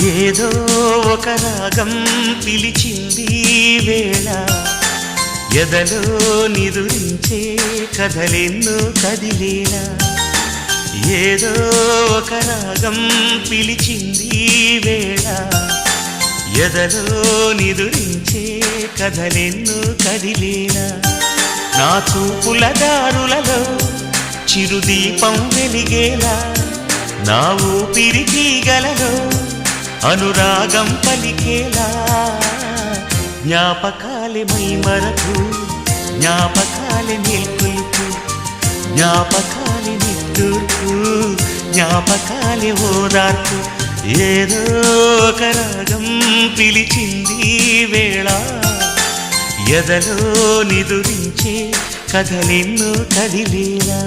ఏదో ఒక రాగం పిలిచింది వేళ ఎదలో నిదురించే కథలెన్నో కదిలేలా ఏదో ఒక రాగం పిలిచింది వేళ ఎదలో నిదురించే కథలెన్నో కదిలేలా నా చూపుల దారులలో చిరుదీపం వెలిగేలా నా ఊపిరి తీగలలో అనురాగం పలికేలా జ్ఞాపకాలే మైమరకు జ్ఞాపకాలే మేల్కొలుపు జ్ఞాపకాలే నిట్టూర్పు జ్ఞాపకాలే ఓదార్పు ఏదో ఒక రాగం పిలిచింది వేళ ఎదలో నిదురించే కథలెన్నో కదిలేలా